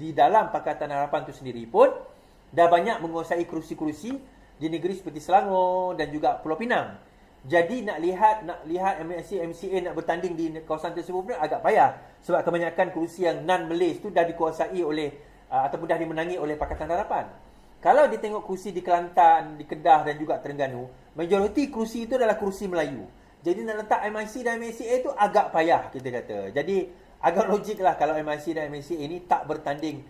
di dalam Pakatan Harapan itu sendiri pun dah banyak menguasai kerusi-kerusi di negeri seperti Selangor dan juga Pulau Pinang. Jadi nak lihat MNC MCA nak bertanding di kawasan tersebut pun agak payah sebab kebanyakan kerusi yang non-Malays tu dah dikuasai oleh ataupun dah dimenangi oleh Pakatan Harapan. Kalau dia tengok kerusi di Kelantan, di Kedah dan juga Terengganu, majoriti kerusi itu adalah kerusi Melayu. Jadi nak letak MIC dan MCA itu agak payah kita kata. Jadi agak logik lah kalau MIC dan MCA ini tak bertanding.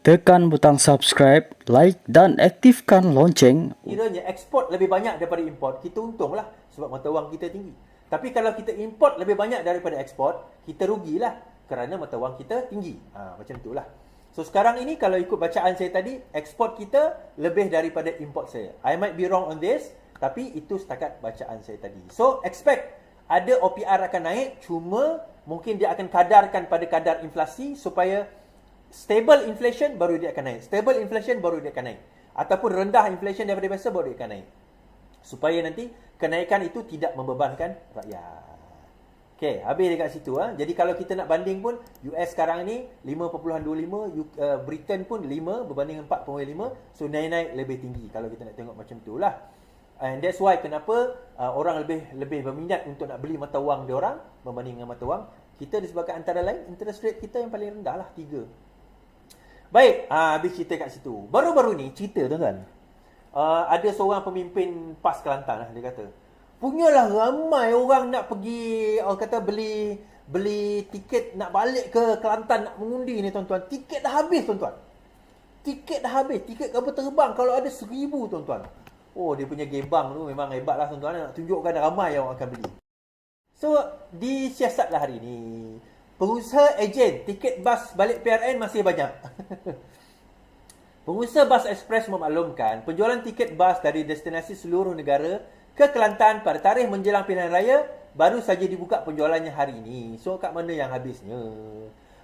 Tekan butang subscribe, like dan aktifkan lonceng. Kiranya ekspor lebih banyak daripada import, kita untunglah sebab mata wang kita tinggi. Tapi kalau kita import lebih banyak daripada ekspor, kita rugilah kerana mata wang kita tinggi. Macam itulah. So sekarang ini kalau ikut bacaan saya tadi, ekspor kita lebih daripada import saya. I might be wrong on this, tapi itu setakat bacaan saya tadi. So expect ada OPR akan naik, cuma mungkin dia akan kadarkan pada kadar inflasi supaya stable inflation baru dia akan naik. Stable inflation baru dia akan naik. Ataupun rendah inflation daripada biasa baru dia akan naik. Supaya nanti kenaikan itu tidak membebankan rakyat. Okey, habis dekat situ. Jadi kalau kita nak banding pun, US sekarang ni 5.25, Britain pun 5 berbanding 4.5. So naik-naik lebih tinggi kalau kita nak tengok macam tu lah. And that's why kenapa orang lebih berminat untuk nak beli mata wang dia orang berbanding dengan mata wang kita, disebabkan antara lain interest rate kita yang paling rendah lah, 3. Baik, habis cerita kat situ. Baru-baru ni cerita tuan-tuan. Ada seorang pemimpin PAS Kelantan lah, dia kata, punyalah ramai orang nak pergi, orang kata beli tiket nak balik ke Kelantan nak mengundi ni tuan-tuan. Tiket dah habis tuan-tuan. Tiket dah habis. Tiket kapal terbang kalau ada 1,000 tuan-tuan. Oh, dia punya gebang tu memang hebat lah tuan-tuan. Nak tunjukkan ramai yang orang akan beli. So, disiasatlah hari ni. Pengusaha ejen tiket bas balik PRN masih banyak. Pengusaha bas ekspres memaklumkan penjualan tiket bas dari destinasi seluruh negara ke Kelantan pada tarikh menjelang pilihan raya baru saja dibuka penjualannya hari ini. So kat mana yang habisnya?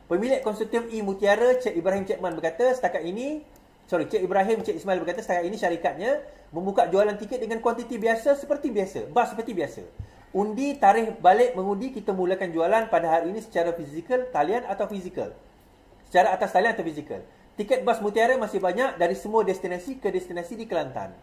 Pemilik konsortium E Mutiara, Cik Ibrahim Cekman berkata Cik Ismail berkata setakat ini syarikatnya membuka jualan tiket dengan kuantiti biasa seperti biasa. Bas seperti biasa. Undi tarikh balik mengundi kita mulakan jualan pada hari ini secara fizikal, talian atau fizikal. Secara atas talian atau fizikal. Tiket bas Mutiara masih banyak dari semua destinasi ke destinasi di Kelantan.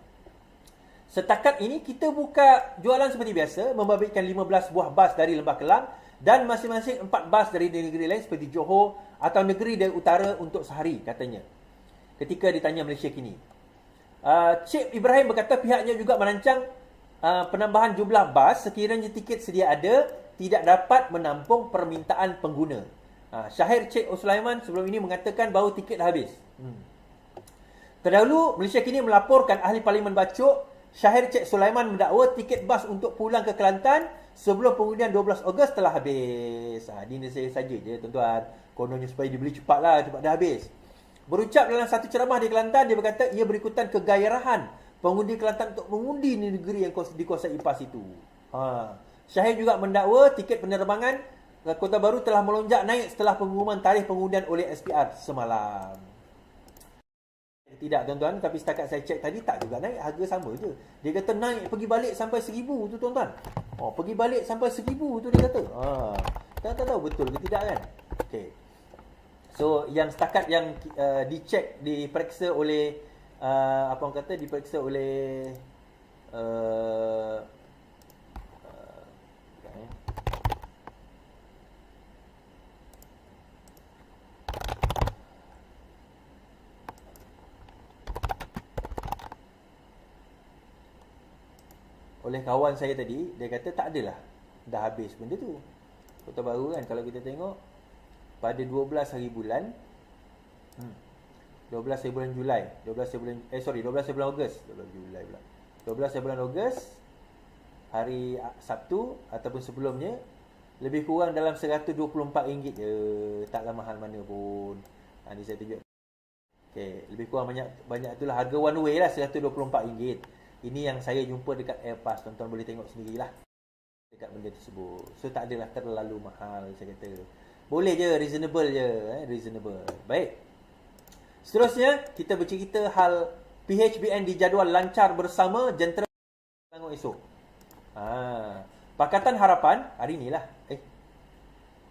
Setakat ini kita buka jualan seperti biasa, membabitkan 15 buah bas dari Lembah Kelang dan masing-masing 4 bas dari negeri lain seperti Johor atau negeri dari utara untuk sehari, katanya. Ketika ditanya Malaysia Kini. Cik Ibrahim berkata pihaknya juga merancang penambahan jumlah bas sekiranya tiket sedia ada tidak dapat menampung permintaan pengguna. Syahir Cik Sulaiman sebelum ini mengatakan bahawa tiket dah habis. Terdahulu Malaysia Kini melaporkan ahli Parlimen Bacok Syahir Cik Sulaiman mendakwa tiket bas untuk pulang ke Kelantan sebelum pengundian 12 Ogos telah habis. Ini saya saja je tuan-tuan. Kononnya supaya dibeli cepatlah, cepat dah habis. Berucap dalam satu ceramah di Kelantan, dia berkata ia berikutan kegairahan pengundi Kelantan untuk mengundi di negeri yang dikuasai PAS itu. Syahir juga mendakwa tiket penerbangan Kota Baru telah melonjak naik setelah pengumuman tarikh pengundian oleh SPR semalam. Tidak tuan-tuan, tapi setakat saya cek tadi tak juga naik, harga sama je. Dia kata naik pergi balik sampai 1,000 tu tuan-tuan. Pergi balik sampai 1,000 tu dia kata. Tak tahu betul ke tidak kan. Okey. So yang setakat yang diperiksa oleh diperiksa oleh oleh kawan saya tadi, dia kata tak adalah, dah habis benda tu. Kota Baru kan, kalau kita tengok pada 12 hari bulan 12 hari bulan Julai, 12 hari bulan Ogos, 12 hari bulan Ogos, hari Sabtu ataupun sebelumnya lebih kurang dalam RM124 je, taklah mahal mana pun. Ni saya tunjuk. Okey, lebih kurang banyak itulah harga one way lah, RM124. Ini yang saya jumpa dekat Airpass, tuan-tuan boleh tengok sendirilah dekat benda tersebut. So tak adalah terlalu mahal, saya kata. Boleh je, reasonable je, reasonable. Baik. Seterusnya kita bercerita hal PHBN dijadual lancar bersama jentera Selangor esok. Pakatan Harapan hari ni lah.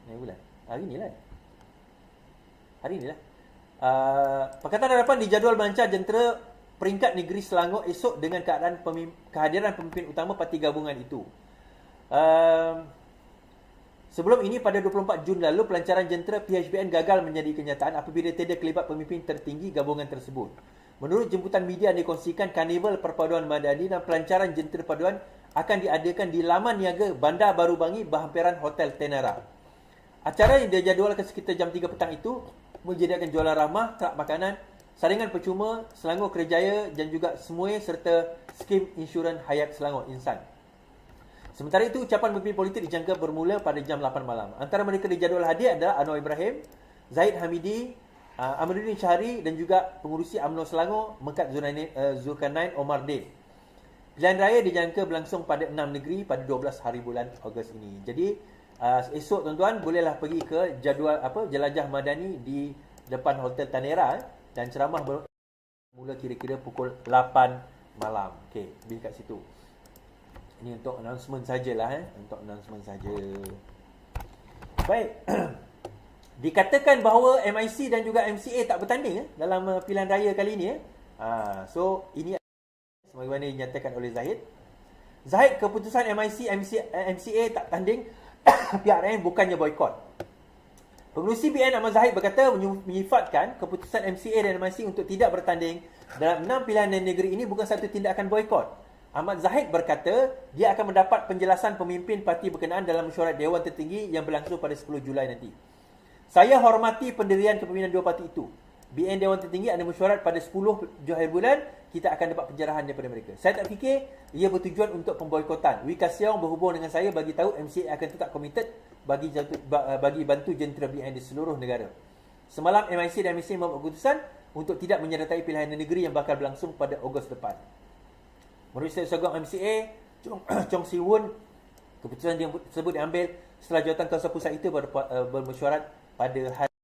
Ni bulan. Hari ni lah. Pakatan Harapan dijadual melancar jentera peringkat negeri Selangor esok dengan kehadiran pemimpin utama parti gabungan itu. Sebelum ini pada 24 Jun lalu pelancaran jentera PHBN gagal menjadi kenyataan apabila tiada kelibat pemimpin tertinggi gabungan tersebut. Menurut jemputan media yang dikongsikan, Karnival Perpaduan Madani dan pelancaran jentera paduan akan diadakan di laman niaga Bandar Baru Bangi berhampiran Hotel Tenara. Acara yang dijadualkan sekitar jam 3 petang itu menyediakan jualan ramah, kelab makanan, saringan percuma, Selangor Kerjaya dan juga semua serta skim insurans Hayat Selangor Insan. Sementara itu, ucapan pemimpin politik dijangka bermula pada jam 8 malam. Antara mereka dijadual hadir adalah Anwar Ibrahim, Zahid Hamidi, Amiruddin Syahri dan juga pengurusi UMNO Selangor, Mekat Zulkarnain Omar Din. Pilihan raya dijangka berlangsung pada 6 negeri pada 12 hari bulan Ogos ini. Jadi, esok tuan-tuan bolehlah pergi ke jelajah madani di depan Hotel Tanera dan ceramah bermula kira-kira pukul 8 malam. Okey, pergi kat situ. Ini untuk announcement sajalah untuk announcement saja. Baik. Dikatakan bahawa MIC dan juga MCA tak bertanding dalam pilihan raya kali ini. So ini sebagaimana dinyatakan oleh Zahid. Zahid, keputusan MIC MCA tak tanding pihak lain bukannya boikot. Pengerusi BN Ahmad Zahid berkata menyifatkan keputusan MCA dan MIC untuk tidak bertanding dalam 6 pilihan negeri ini bukan satu tindakan boikot. Ahmad Zahid berkata dia akan mendapat penjelasan pemimpin parti berkenaan dalam mesyuarat Dewan Tertinggi yang berlangsung pada 10 Julai nanti. Saya hormati pendirian kepimpinan dua parti itu. BN Dewan Tertinggi ada mesyuarat pada 10 Julai bulan, kita akan dapat penjarahan daripada mereka. Saya tak fikir ia bertujuan untuk pemboikotan. Wee Ka Siong berhubung dengan saya bagi tahu MCA akan tetap komited bagi bantu jentera BN di seluruh negara. Semalam MIC dan MCA membuat keputusan untuk tidak menyertai pilihan negeri yang bakal berlangsung pada Ogos depan. Menurut Syed Sogong MCA, Chong Si Woon, keputusan tersebut diambil setelah jawatan kawasan pusat itu bermesyuarat pada hari.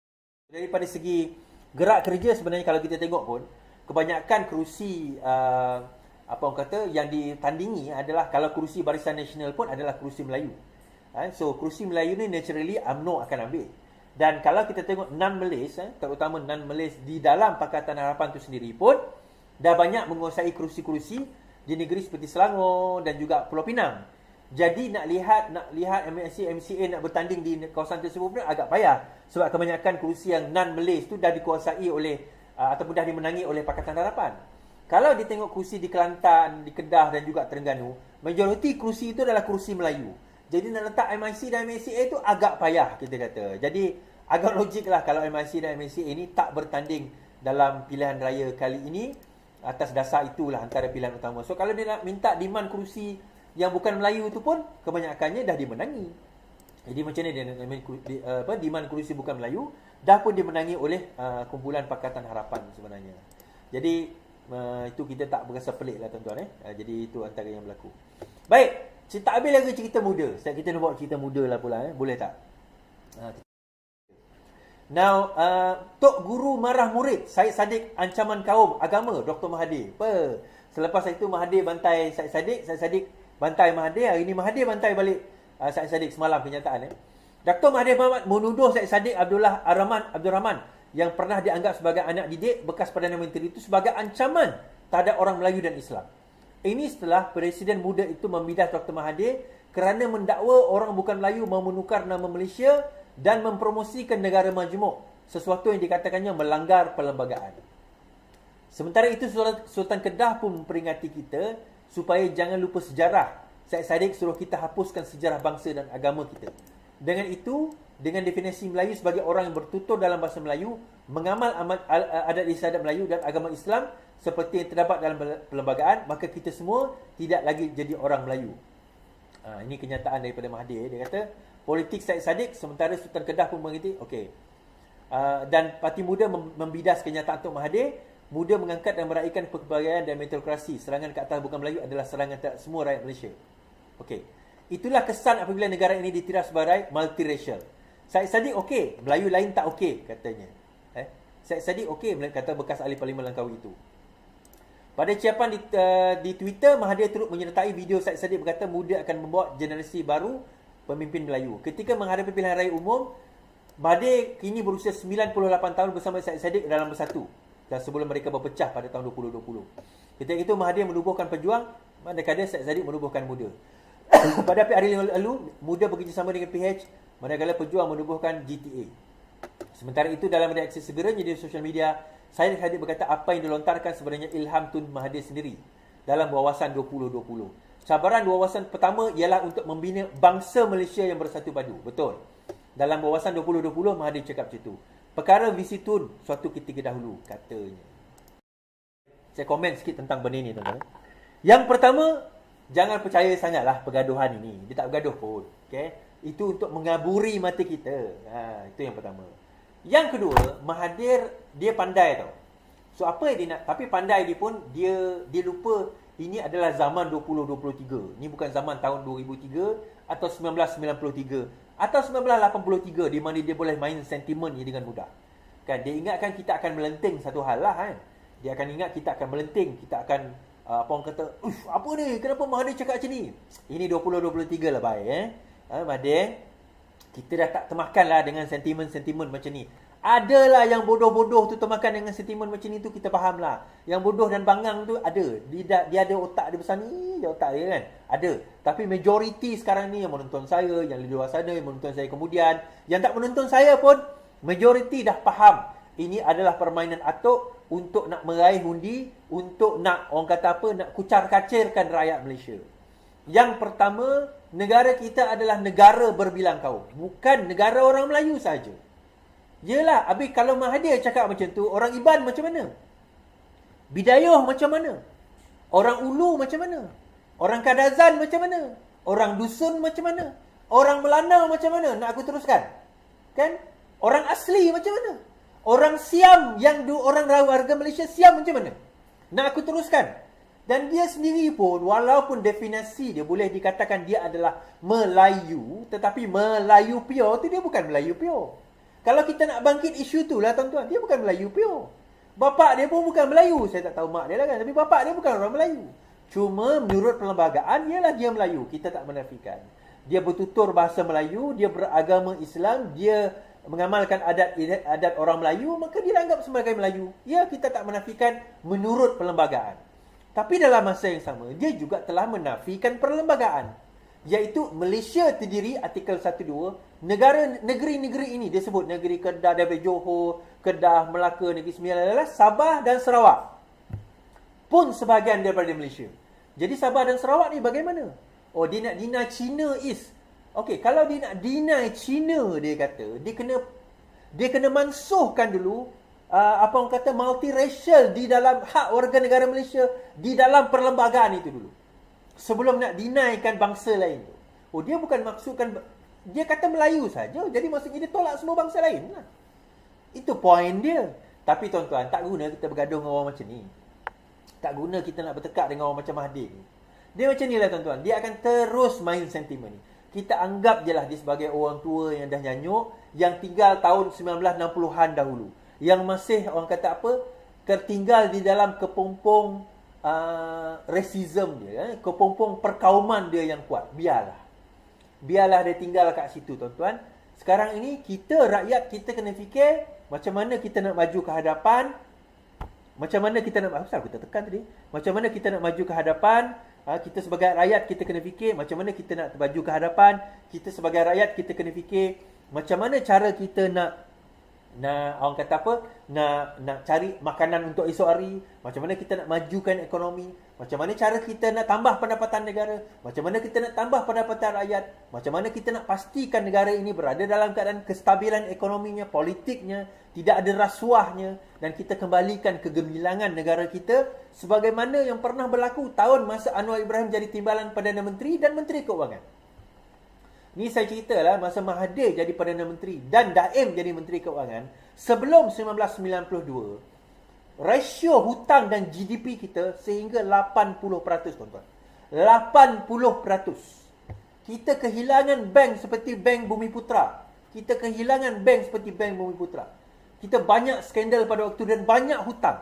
Daripada segi gerak kerja sebenarnya kalau kita tengok pun, kebanyakan kerusi yang ditandingi adalah kalau kerusi Barisan Nasional pun adalah kerusi Melayu. So kerusi Melayu ni naturally UMNO akan ambil. Dan kalau kita tengok non-Malays, terutama non-Malays di dalam Pakatan Harapan itu sendiri pun dah banyak menguasai kerusi-kerusi di negeri seperti Selangor dan juga Pulau Pinang. Jadi nak lihat MIC, MCA nak bertanding di kawasan tersebut pun agak payah sebab kebanyakan kerusi yang non-Malays tu dah dikuasai oleh ataupun dah dimenangi oleh Pakatan Harapan. Kalau ditengok kerusi di Kelantan, di Kedah dan juga Terengganu, majoriti kerusi itu adalah kerusi Melayu. Jadi nak letak MIC dan MCA itu agak payah kita kata. Jadi agak logik lah kalau MIC dan MCA ini tak bertanding dalam pilihan raya kali ini atas dasar itulah antara pilihan utama. So kalau dia nak minta demand kerusi yang bukan Melayu itu pun kebanyakannya dah dimenangi. Jadi macam ni dia demand kerusi bukan Melayu dah pun dimenangi oleh kumpulan Pakatan Harapan sebenarnya. Jadi itu kita tak berasa pelik lah tuan-tuan. Jadi itu antara yang berlaku. Baik, tak habis lagi cerita muda. Kita nak buat cerita muda lah pula. Boleh tak? Now, Tok Guru marah murid, Syed Saddiq ancaman kaum agama Dr. Mahathir. Selepas itu Mahathir bantai Syed Saddiq bantai Mahathir. Hari ini Mahathir bantai balik Syed Saddiq semalam kenyataan. Dr. Mahathir Mohamad menuduh Syed Saddiq Abdul Rahman yang pernah dianggap sebagai anak didik bekas Perdana Menteri itu sebagai ancaman terhadap orang Melayu dan Islam. Ini setelah Presiden muda itu membidas Dr. Mahathir kerana mendakwa orang bukan Melayu mahu menukar nama Malaysia dan mempromosikan negara majmuk, sesuatu yang dikatakannya melanggar perlembagaan. Sementara itu Sultan Kedah pun memperingati kita supaya jangan lupa sejarah. Syed Saddiq suruh kita hapuskan sejarah bangsa dan agama kita. Dengan itu, dengan definisi Melayu sebagai orang yang bertutur dalam bahasa Melayu, mengamal adat istiadat Melayu dan agama Islam seperti yang terdapat dalam perlembagaan, maka kita semua tidak lagi jadi orang Melayu. Ini kenyataan daripada Mahathir. Dia kata politik Syed Saddiq, sementara Sultan Kedah pun mengerti. Okey. Dan Parti Muda membidas kenyataan Tok Mahathir. Muda mengangkat dan meraihkan kebahagiaan dan meritokrasi. Serangan ke atas bukan Melayu adalah serangan terhadap semua rakyat Malaysia. Okey. Itulah kesan apabila negara ini ditiras sebagai multiracial. Syed Saddiq okey, Melayu lain tak okey katanya. Syed Saddiq okey, kata bekas ahli Parlimen Langkawi itu. Pada ciapan di Twitter, Mahathir turut menyertai video Syed Saddiq berkata muda akan membawa generasi baru pemimpin Melayu. Ketika menghadapi pilihan raya umum, Mahathir kini berusia 98 tahun bersama Syed Saddiq dalam bersatu. Dan sebelum mereka berpecah pada tahun 2020. Ketika itu Mahathir menubuhkan pejuang, manakala Syed Saddiq menubuhkan muda. Pada hari lalu, muda bekerjasama dengan PH, manakala pejuang menubuhkan GTA. Sementara itu, dalam reaksi segeranya di sosial media, Syed Saddiq berkata apa yang dilontarkan sebenarnya ilham Tun Mahathir sendiri dalam Wawasan 2020. Cabaran wawasan pertama ialah untuk membina bangsa Malaysia yang bersatu padu. Betul. Dalam Wawasan 2020, Mahathir cakap macam tu. Perkara visi Tun suatu ketika dahulu, katanya. Saya komen sikit tentang benda ni, tuan-tuan. Yang pertama, jangan percaya sangatlah pergaduhan ini. Dia tak bergaduh pun. Okay? Itu untuk mengaburi mata kita. Itu yang pertama. Yang kedua, Mahathir dia pandai tau. So apa yang dia nak, tapi pandai dia pun dia lupa ini adalah zaman 2023. Ini bukan zaman tahun 2003 atau 1993 atau 1983 di mana dia boleh main sentimen ni dengan mudah. Kan dia ingatkan kita akan melenting satu hal lah kan. Dia akan ingat kita akan melenting, kita akan apa orang kata, apa ni? Kenapa Mahathir cakap macam ni? Ini 2023 lah baik Mahathir, kita dah tak termakan lah dengan sentimen-sentimen macam ni. Adalah yang bodoh-bodoh tu termakan dengan sentimen macam ni tu, kita faham lah. Yang bodoh dan bangang tu ada. Dia ada otak dia besar ni, dia otak dia kan. Ada. Tapi majoriti sekarang ni yang menonton saya, yang di luar sana, yang menonton saya kemudian, yang tak menonton saya pun, majoriti dah faham. Ini adalah permainan atuk untuk nak meraih undi, untuk nak, orang kata apa, nak kucar-kacirkan rakyat Malaysia. Yang pertama, negara kita adalah negara berbilang kaum. Bukan negara orang Melayu saja. Yelah, habis kalau Mahathir cakap macam tu, orang Iban macam mana? Bidayuh macam mana? Orang Ulu macam mana? Orang Kadazan macam mana? Orang Dusun macam mana? Orang Melanau macam mana? Nak aku teruskan? Kan? Orang asli macam mana? Orang Siam, yang orang warga Malaysia Siam macam mana? Nak aku teruskan? Dan dia sendiri pun, walaupun definisi dia boleh dikatakan dia adalah Melayu, tetapi Melayu pure tu dia bukan Melayu pure. Kalau kita nak bangkit isu tu lah tuan-tuan, dia bukan Melayu pure. Bapak dia pun bukan Melayu. Saya tak tahu mak dia lah kan. Tapi bapak dia bukan orang Melayu. Cuma menurut perlembagaan, ialah dia Melayu. Kita tak menafikan. Dia bertutur bahasa Melayu, dia beragama Islam, dia mengamalkan adat orang Melayu, maka dia anggap sebagai Melayu. Ya, kita tak menafikan menurut perlembagaan. Tapi dalam masa yang sama, dia juga telah menafikan perlembagaan. Iaitu Malaysia terdiri, artikel 1.2, negeri-negeri ini, dia sebut negeri Kedah, daripada Johor, Kedah, Melaka, Negeri Sembilan adalah Sabah dan Sarawak. Pun sebahagian daripada Malaysia. Jadi Sabah dan Sarawak ni bagaimana? Oh, dia nak deny China is. Okey, kalau dia nak deny China, dia kata, dia kena mansuhkan dulu apa orang kata multiracial di dalam hak warga negara Malaysia di dalam perlembagaan itu dulu. Sebelum nak denikan bangsa lain tu. Oh, dia bukan maksudkan, dia kata Melayu saja. Jadi maksudnya dia tolak semua bangsa lain lah. Itu poin dia. Tapi tuan-tuan, tak guna kita bergaduh dengan orang macam ni. Tak guna kita nak bertekak dengan orang macam Mahathir ni. Dia macam ni lah tuan-tuan. Dia akan terus main sentimen ni. Kita anggap je lah dia sebagai orang tua yang dah nyanyuk, yang tinggal tahun 1960-an dahulu. Yang masih, orang kata apa, tertinggal di dalam kepompong racism dia, kepompong perkauman dia yang kuat. Biarlah dia tinggal kat situ tuan-tuan. Sekarang ini kita rakyat, kita kena fikir macam mana kita nak maju ke hadapan. Macam mana kita nak, apa kita tekan tadi? Macam mana kita nak maju ke hadapan? Kita sebagai rakyat kita kena fikir macam mana kita nak maju ke hadapan. Kita sebagai rakyat kita kena fikir macam mana cara kita nak orang kata apa, nak cari makanan untuk esok hari, macam mana kita nak majukan ekonomi, macam mana cara kita nak tambah pendapatan negara, macam mana kita nak tambah pendapatan rakyat, macam mana kita nak pastikan negara ini berada dalam keadaan kestabilan ekonominya, politiknya, tidak ada rasuahnya, dan kita kembalikan kegemilangan negara kita sebagaimana yang pernah berlaku tahun masa Anwar Ibrahim jadi timbalan Perdana Menteri dan Menteri Keuangan. Ni saya ceritalah masa Mahathir jadi Perdana Menteri dan Daim jadi Menteri Keuangan. Sebelum 1992, rasio hutang dan GDP kita sehingga 80%, tuan-tuan. 80%. Kita kehilangan bank seperti Bank Bumiputra. Kita kehilangan bank seperti Bank Bumiputra. Kita banyak skandal pada waktu dan banyak hutang.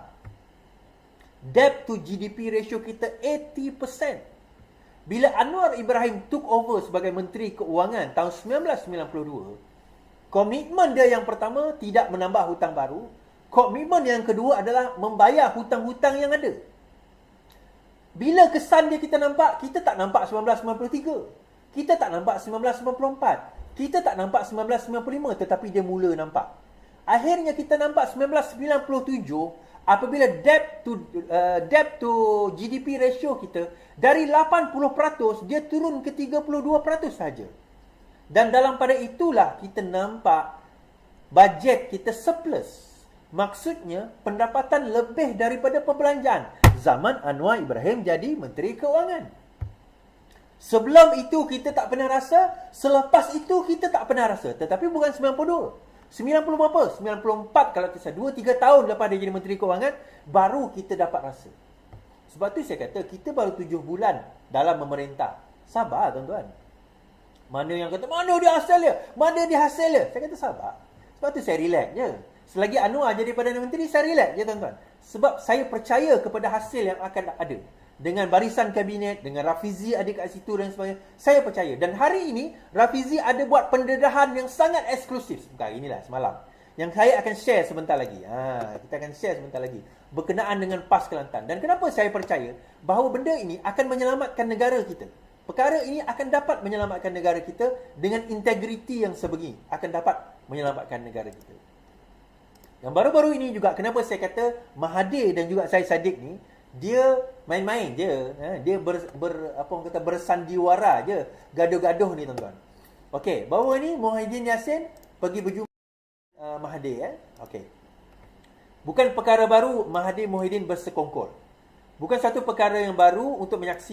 Debt to GDP ratio kita 80%. Bila Anwar Ibrahim took over sebagai Menteri Keuangan tahun 1992, komitmen dia yang pertama tidak menambah hutang baru. Komitmen yang kedua adalah membayar hutang-hutang yang ada. Bila kesan dia kita nampak, kita tak nampak 1993. Kita tak nampak 1994. Kita tak nampak 1995, tetapi dia mula nampak. Akhirnya kita nampak 1997 apabila debt to GDP ratio kita dari 80% dia turun ke 32% saja. Dan dalam pada itulah kita nampak bajet kita surplus. Maksudnya pendapatan lebih daripada perbelanjaan. Zaman Anwar Ibrahim jadi Menteri Keuangan. Sebelum itu kita tak pernah rasa, selepas itu kita tak pernah rasa. Tetapi bukan 92. 90 berapa? 94 kalau kisah 2-3 tahun lepas dia jadi Menteri Keuangan, baru kita dapat rasa. Sebab tu saya kata, kita baru 7 bulan dalam memerintah. Sabar tuan-tuan. Mana yang kata, mana dia hasil dia? Mana dia hasil dia? Saya kata sabar. Sebab tu saya relax je. Selagi Anwar jadi Perdana Menteri, saya relax je tuan-tuan. Sebab saya percaya kepada hasil yang akan ada. Dengan barisan kabinet, dengan Rafizi ada kat situ dan sebagainya. Saya percaya. Dan hari ini, Rafizi ada buat pendedahan yang sangat eksklusif. Bukan, inilah semalam. Yang saya akan share sebentar lagi. Kita akan share sebentar lagi. Berkenaan dengan PAS Kelantan. Dan kenapa saya percaya bahawa benda ini akan menyelamatkan negara kita. Perkara ini akan dapat menyelamatkan negara kita dengan integriti yang sebegini. Akan dapat menyelamatkan negara kita. Yang baru-baru ini juga, kenapa saya kata Mahathir dan juga Syed Saddiq ni, dia main-main je. Dia bersandiwara je. Gaduh-gaduh ni tuan-tuan. Okey, baru ni Muhyiddin Yassin pergi berjumpa Mahathir. Okey. Bukan perkara baru Mahathir Muhyiddin bersekongkol. Bukan satu perkara yang baru untuk menyaksikan